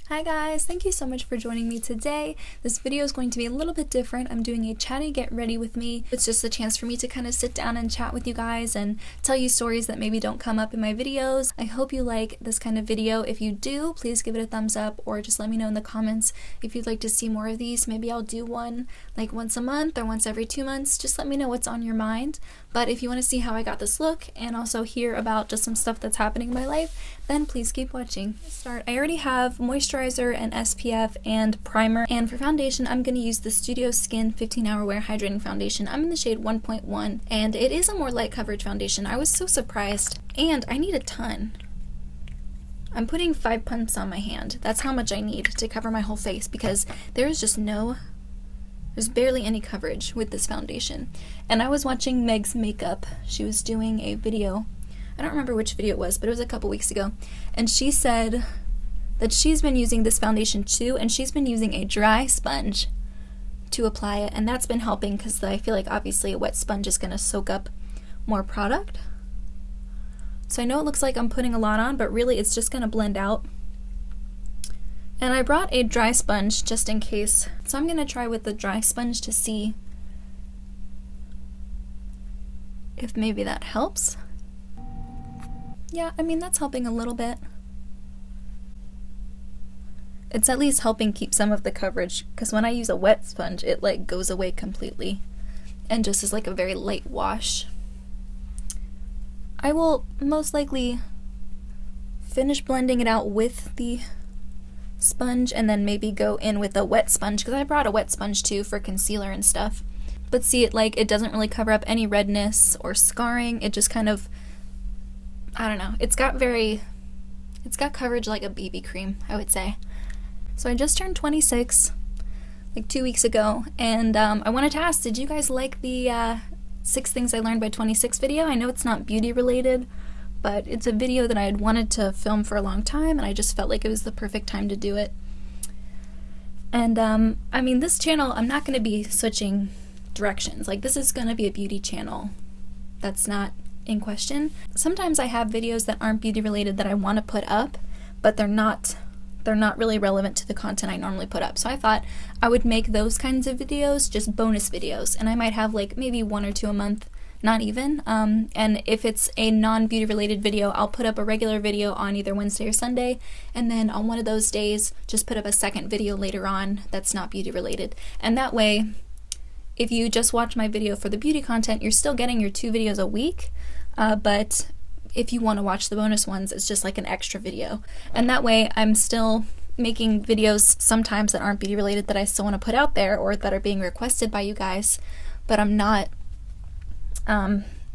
Hi guys, thank you so much for joining me today. This video is going to be a little bit different. I'm doing a chatty get ready with me. It's just a chance for me to kind of sit down and chat with you guys and tell you stories that maybe don't come up in my videos. I hope you like this kind of video. If you do, please give it a thumbs up or just let me know in the comments if you'd like to see more of these. Maybe I'll do one like once a month or once every 2 months. Just let me know what's on your mind. But if you want to see how I got this look and also hear about just some stuff that's happening in my life, then please keep watching. I already have moisturizer and SPF and primer, and for foundation I'm going to use the Studio Skin 15-Hour Wear Hydrating Foundation. I'm in the shade 1.1 and it is a more light coverage foundation. I was so surprised, and I need a ton. I'm putting 5 pumps on my hand. That's how much I need to cover my whole face because there's barely any coverage with this foundation. And I was watching Meg's makeup. She was doing a video. I don't remember which video it was, but it was a couple weeks ago. And she said that she's been using this foundation too, and she's been using a dry sponge to apply it. And that's been helping because I feel like obviously a wet sponge is going to soak up more product. So I know it looks like I'm putting a lot on, but really it's just going to blend out. And I brought a dry sponge just in case. So I'm going to try with the dry sponge to see if maybe that helps. Yeah, I mean, that's helping a little bit. It's at least helping keep some of the coverage, because when I use a wet sponge, it like goes away completely and just is like a very light wash. I will most likely finish blending it out with the sponge and then maybe go in with a wet sponge, because I brought a wet sponge too for concealer and stuff. But see, it doesn't really cover up any redness or scarring. It just kind of, I don't know, it's got coverage like a BB cream, I would say. So I just turned 26 like 2 weeks ago, and I wanted to ask, did you guys like the 6 things I learned by 26 video? I know it's not beauty related, but it's a video that I had wanted to film for a long time, and I just felt like it was the perfect time to do it. And I mean, this channel, I'm not going to be switching directions. Like, this is going to be a beauty channel. That's not in question. Sometimes I have videos that aren't beauty related that I want to put up, but they're not really relevant to the content I normally put up. So I thought I would make those kinds of videos just bonus videos, and I might have like maybe 1 or 2 a month. Not even. And if it's a non-beauty related video, I'll put up a regular video on either Wednesday or Sunday, and then on one of those days just put up a second video later on that's not beauty related. And that way, if you just watch my video for the beauty content, you're still getting your 2 videos a week, but if you want to watch the bonus ones, it's just like an extra video. And that way I'm still making videos sometimes that aren't beauty related that I still want to put out there or that are being requested by you guys, but I'm not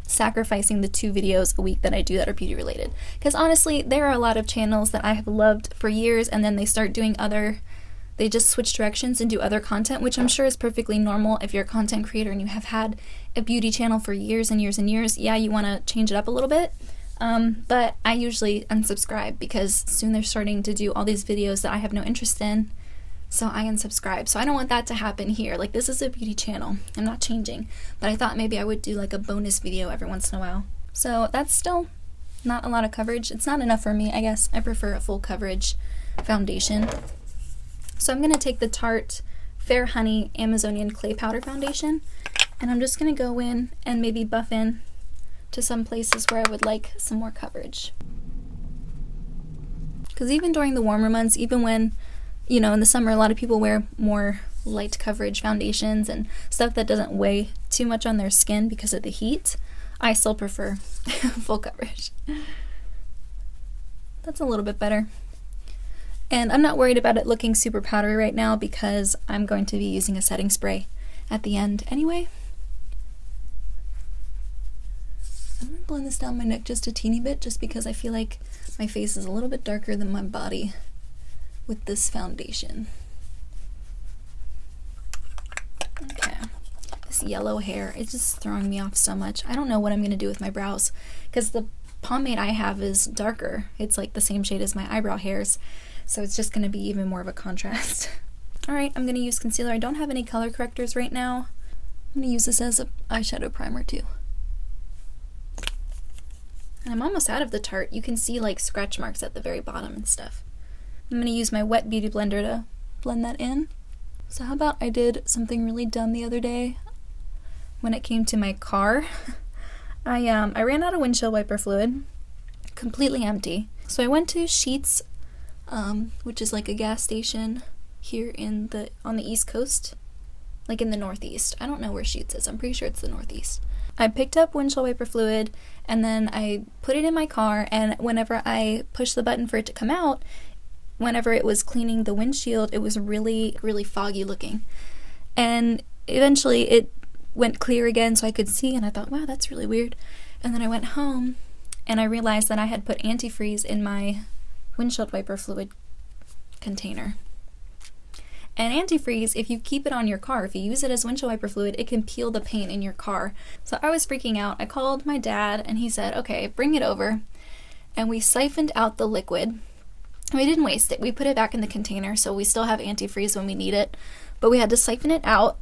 sacrificing the 2 videos a week that I do that are beauty related. Because honestly, there are a lot of channels that I have loved for years, and then they start doing they just switch directions and do other content, which I'm sure is perfectly normal if you're a content creator and you have had a beauty channel for years and years and years. Yeah, you want to change it up a little bit, but I usually unsubscribe because soon they're starting to do all these videos that I have no interest in. So I unsubscribe. So I don't want that to happen here. Like, this is a beauty channel. I'm not changing. But I thought maybe I would do like a bonus video every once in a while. So that's still not a lot of coverage. It's not enough for me, I guess. I prefer a full coverage foundation. So I'm going to take the Tarte Fair Honey Amazonian Clay Powder Foundation, and I'm just going to go in and maybe buff in to some places where I would like some more coverage. Because even during the warmer months, even when, you know, in the summer, a lot of people wear more light coverage foundations and stuff that doesn't weigh too much on their skin because of the heat. I still prefer full coverage. That's a little bit better. And I'm not worried about it looking super powdery right now because I'm going to be using a setting spray at the end anyway. I'm going to blend this down my neck just a teeny bit just because I feel like my face is a little bit darker than my body with this foundation. Okay. This yellow hair is just throwing me off so much. I don't know what I'm going to do with my brows because the pomade I have is darker. It's like the same shade as my eyebrow hairs, so it's just going to be even more of a contrast. Alright, I'm going to use concealer. I don't have any color correctors right now. I'm going to use this as an eyeshadow primer too. And I'm almost out of the Tarte. You can see like scratch marks at the very bottom and stuff. I'm going to use my wet beauty blender to blend that in. So how about I did something really dumb the other day when it came to my car. I ran out of windshield wiper fluid, completely empty. So I went to Sheetz, which is like a gas station here on the East Coast, like in the Northeast. I don't know where Sheetz is. I'm pretty sure it's the Northeast. I picked up windshield wiper fluid and then I put it in my car, and whenever I pushed the button for it to come out, whenever it was cleaning the windshield, it was really, really foggy looking. And eventually it went clear again so I could see, and I thought, wow, that's really weird. And then I went home and I realized that I had put antifreeze in my windshield wiper fluid container. And antifreeze, if you keep it on your car, if you use it as windshield wiper fluid, it can peel the paint in your car. So I was freaking out. I called my dad and he said, okay, bring it over. And we siphoned out the liquid. We didn't waste it. We put it back in the container, so we still have antifreeze when we need it. But we had to siphon it out,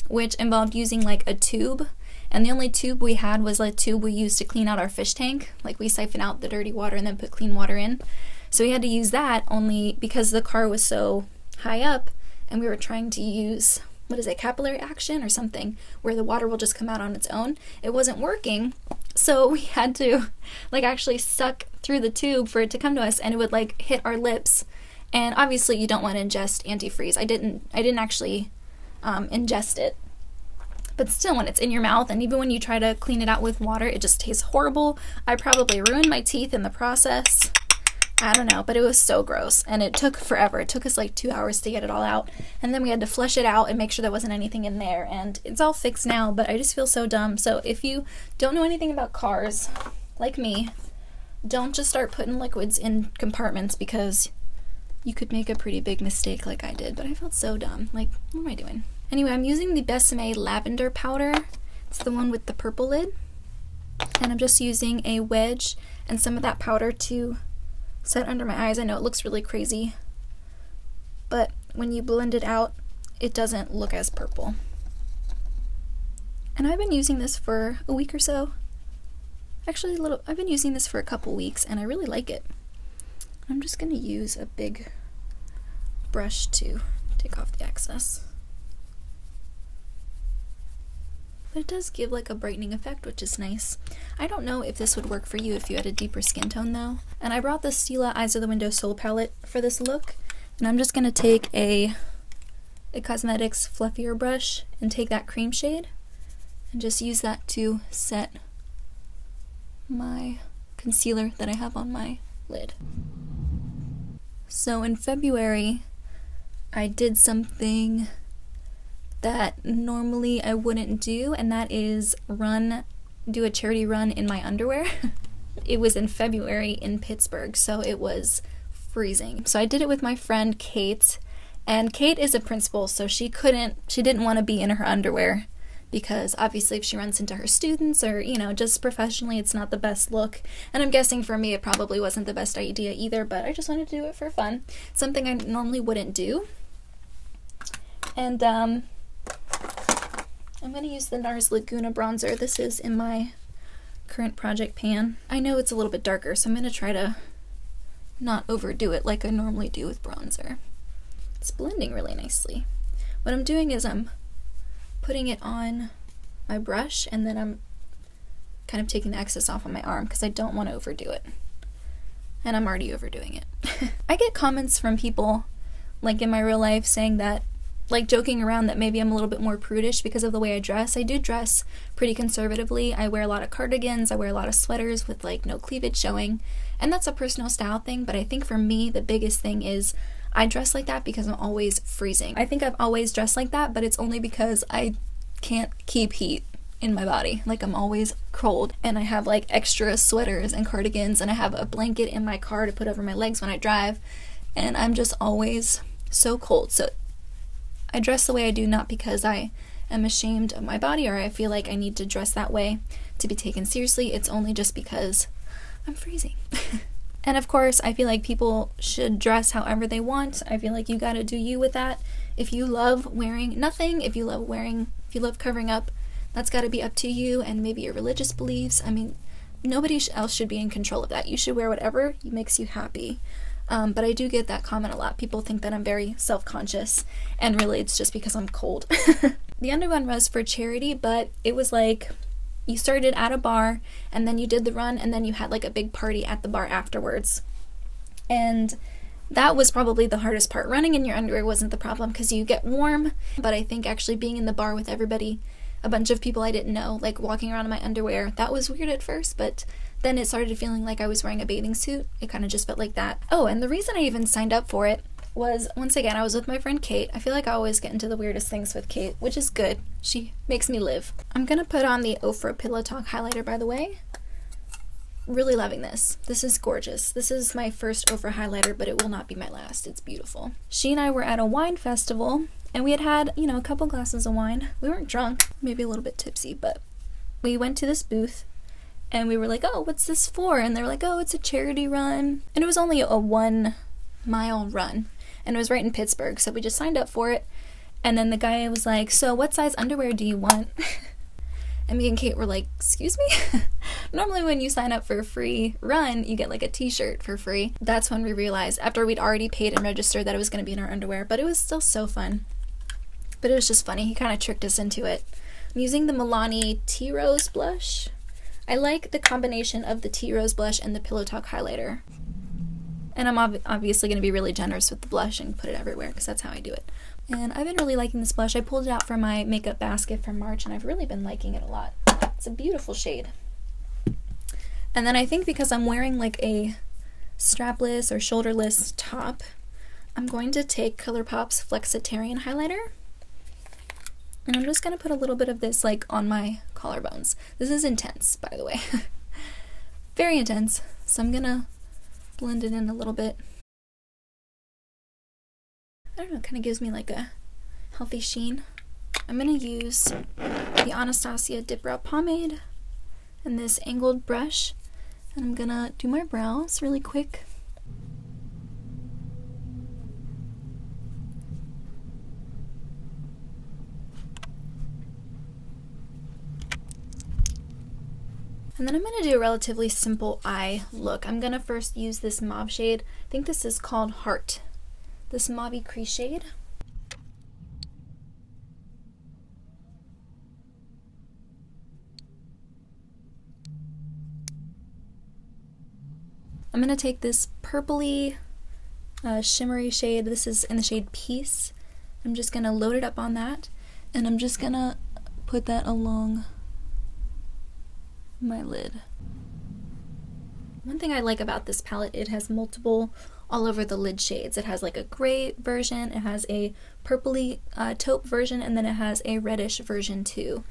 which involved using like a tube. And the only tube we had was a tube we used to clean out our fish tank. Like we siphon out the dirty water and then put clean water in. So we had to use that only because the car was so high up and we were trying to use, what is it, capillary action or something, where the water will just come out on its own. It wasn't working, so we had to like actually suck through the tube for it to come to us, and it would like hit our lips. And obviously you don't want to ingest antifreeze. I didn't actually ingest it. But still, when it's in your mouth, and even when you try to clean it out with water, it just tastes horrible. I probably ruined my teeth in the process. I don't know, but it was so gross, and it took forever. It took us like 2 hours to get it all out, and then we had to flush it out and make sure there wasn't anything in there, and it's all fixed now, but I just feel so dumb. So if you don't know anything about cars, like me, don't just start putting liquids in compartments, because you could make a pretty big mistake like I did. But I felt so dumb. Like, what am I doing? Anyway, I'm using the Besame Lavender Powder. It's the one with the purple lid, and I'm just using a wedge and some of that powder to set under my eyes. I know it looks really crazy, but when you blend it out, it doesn't look as purple. And I've been using this for a week or so. Actually, I've been using this for a couple weeks, and I really like it. I'm just going to use a big brush to take off the excess. But it does give like a brightening effect, which is nice. I don't know if this would work for you if you had a deeper skin tone though. And I brought the Stila Eyes of the Window Soul palette for this look. And I'm just going to take a Cosmetics fluffier brush and take that cream shade and just use that to set my concealer that I have on my lid. So in February, I did something that normally I wouldn't do, and that is do a charity run in my underwear. It was in February in Pittsburgh, so it was freezing. So I did it with my friend Kate, and Kate is a principal, so she didn't want to be in her underwear, because obviously if she runs into her students or, you know, just professionally, it's not the best look. And I'm guessing for me it probably wasn't the best idea either, but I just wanted to do it for fun. Something I normally wouldn't do. And I'm going to use the NARS Laguna bronzer. This is in my current project pan. I know it's a little bit darker, so I'm going to try to not overdo it like I normally do with bronzer. It's blending really nicely. What I'm doing is I'm putting it on my brush, and then I'm kind of taking the excess off on my arm because I don't want to overdo it. And I'm already overdoing it. I get comments from people, like in my real life, saying that, like joking around that maybe I'm a little bit more prudish because of the way I dress. I do dress pretty conservatively. I wear a lot of cardigans, I wear a lot of sweaters with like no cleavage showing, and that's a personal style thing, but I think for me the biggest thing is I dress like that because I'm always freezing. I think I've always dressed like that, but it's only because I can't keep heat in my body. Like I'm always cold, and I have like extra sweaters and cardigans, and I have a blanket in my car to put over my legs when I drive, and I'm just always so cold. So I dress the way I do not because I am ashamed of my body or I feel like I need to dress that way to be taken seriously. It's only just because I'm freezing. And of course, I feel like people should dress however they want. I feel like you gotta do you with that. If you love wearing nothing, if you love covering up, that's gotta be up to you and maybe your religious beliefs. I mean, nobody else should be in control of that. You should wear whatever makes you happy. But I do get that comment a lot. People think that I'm very self-conscious, and really it's just because I'm cold. The under run was for charity, but it was like you started at a bar, and then you did the run, and then you had like a big party at the bar afterwards. And that was probably the hardest part. Running in your underwear wasn't the problem because you get warm, but I think actually being in the bar with everybody, a bunch of people I didn't know, like walking around in my underwear, that was weird at first, but then it started feeling like I was wearing a bathing suit. It kind of just felt like that. Oh, and the reason I even signed up for it was, once again, I was with my friend Kate. I feel like I always get into the weirdest things with Kate, which is good. She makes me live. I'm gonna put on the Ofra Pillow Talk highlighter, by the way. Really loving this. This is gorgeous. This is my first Ofra highlighter, but it will not be my last. It's beautiful. She and I were at a wine festival, and we had, you know, a couple glasses of wine. We weren't drunk, maybe a little bit tipsy, but we went to this booth, and we were like, oh, what's this for? And they were like, oh, it's a charity run. And it was only a 1-mile run, and it was right in Pittsburgh, so we just signed up for it. And then the guy was like, so what size underwear do you want? And me and Kate were like, excuse me? Normally when you sign up for a free run, you get like a t-shirt for free. That's when we realized, after we'd already paid and registered, that it was going to be in our underwear, but it was still so fun. But it was just funny. He kind of tricked us into it. I'm using the Milani Tea Rose blush. I like the combination of the Tea Rose blush and the Pillow Talk highlighter. And I'm obviously going to be really generous with the blush and put it everywhere because that's how I do it. And I've been really liking this blush. I pulled it out from my makeup basket from March, and I've really been liking it a lot. It's a beautiful shade. And then I think because I'm wearing like a strapless or shoulderless top, I'm going to take ColourPop's Flexitarian highlighter. And I'm just going to put a little bit of this like on my collarbones. This is intense, by the way. Very intense. So I'm going to blend it in a little bit. I don't know, it kind of gives me like a healthy sheen. I'm going to use the Anastasia Dip Brow Pomade and this angled brush, and I'm going to do my brows really quick. And then I'm going to do a relatively simple eye look. I'm going to first use this mauve shade. I think this is called Heart. This mauvey crease shade. I'm going to take this purpley shimmery shade. This is in the shade Peace. I'm just going to load it up on that, and I'm just going to put that along my lid. One thing I like about this palette, it has multiple all over the lid shades. It has like a gray version, it has a purpley taupe version, and then it has a reddish version too.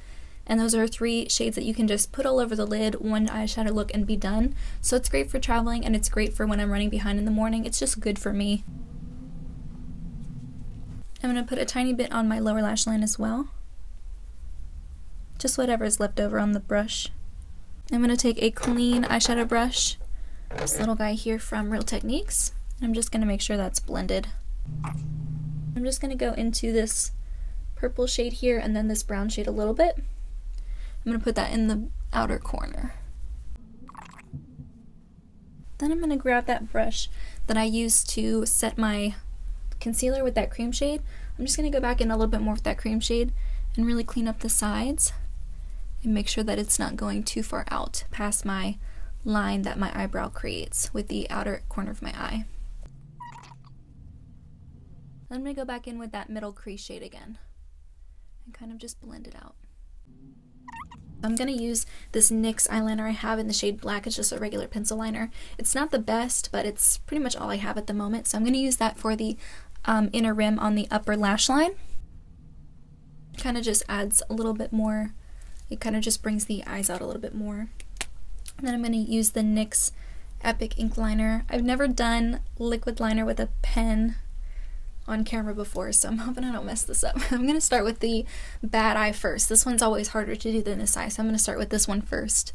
And those are 3 shades that you can just put all over the lid, one eyeshadow look, and be done. So it's great for traveling, and it's great for when I'm running behind in the morning. It's just good for me. I'm going to put a tiny bit on my lower lash line as well. Just whatever is left over on the brush. I'm going to take a clean eyeshadow brush, this little guy here from Real Techniques. I'm just going to make sure that's blended. I'm just going to go into this purple shade here and then this brown shade a little bit. I'm going to put that in the outer corner. Then I'm going to grab that brush that I used to set my concealer with that cream shade. I'm just going to go back in a little bit more with that cream shade and really clean up the sides and make sure that it's not going too far out past my line that my eyebrow creates with the outer corner of my eye. Then I'm going to go back in with that middle crease shade again and kind of just blend it out. I'm going to use this NYX eyeliner I have in the shade Black. It's just a regular pencil liner. It's not the best, but it's pretty much all I have at the moment. So I'm going to use that for the inner rim on the upper lash line. It kind of just adds a little bit more. It kind of just brings the eyes out a little bit more. And then I'm going to use the NYX Epic Ink Liner. I've never done liquid liner with a pen on camera before, so I'm hoping I don't mess this up. I'm going to start with the bad eye first. This one's always harder to do than this eye, so I'm going to start with this one first.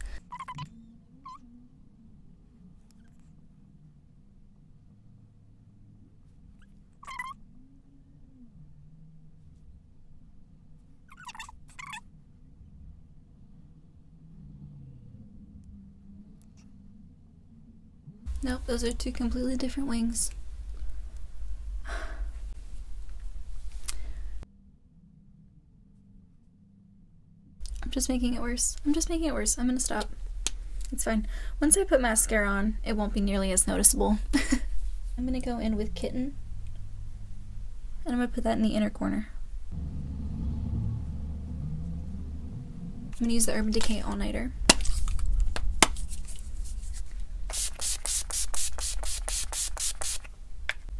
Nope, those are two completely different wings. I'm just making it worse. I'm gonna stop. It's fine. Once I put mascara on, it won't be nearly as noticeable. I'm gonna go in with Kitten, and I'm gonna put that in the inner corner. I'm gonna use the Urban Decay All Nighter.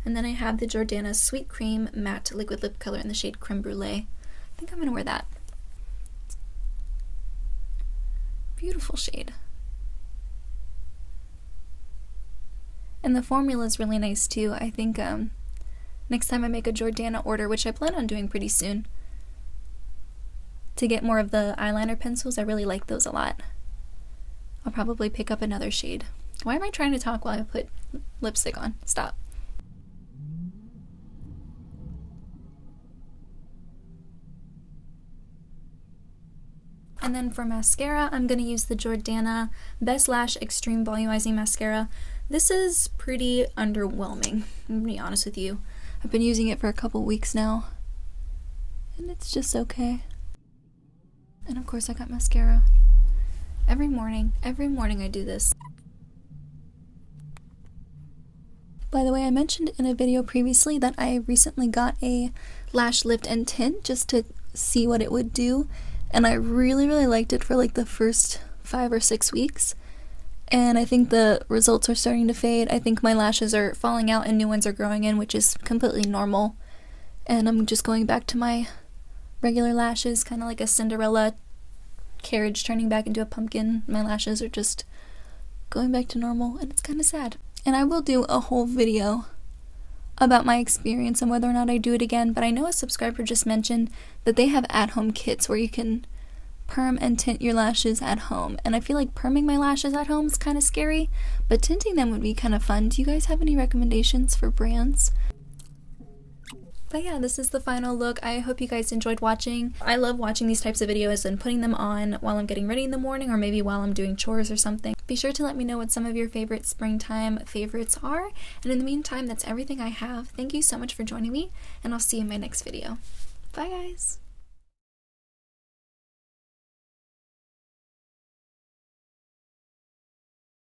And then I have the Jordana Sweet Cream Matte Liquid Lip Color in the shade Creme Brulee. I think I'm gonna wear that. Beautiful shade. And the formula is really nice too. I think next time I make a Jordana order, which I plan on doing pretty soon, to get more of the eyeliner pencils, I really like those a lot. I'll probably pick up another shade. Why am I trying to talk while I put lipstick on? Stop. And then for mascara, I'm going to use the Jordana Best Lash Extreme Volumizing Mascara. This is pretty underwhelming, I'm going to be honest with you. I've been using it for a couple weeks now, and it's just okay. And of course I got mascara. Every morning I do this. By the way, I mentioned in a video previously that I recently got a lash lift and tint just to see what it would do. And I really liked it for like the first 5 or 6 weeks. And I think the results are starting to fade. I think my lashes are falling out and new ones are growing in, which is completely normal. And I'm just going back to my regular lashes, kind of like a Cinderella carriage turning back into a pumpkin. My lashes are just going back to normal, and it's kind of sad. And I will do a whole video about my experience and whether or not I do it again, but I know a subscriber just mentioned that they have at-home kits where you can perm and tint your lashes at home, and I feel like perming my lashes at home is kind of scary, but tinting them would be kind of fun. Do you guys have any recommendations for brands? But yeah, this is the final look. I hope you guys enjoyed watching. I love watching these types of videos and putting them on while I'm getting ready in the morning, or maybe while I'm doing chores or something. Be sure to let me know what some of your favorite springtime favorites are. And in the meantime, that's everything I have. Thank you so much for joining me, and I'll see you in my next video. Bye guys!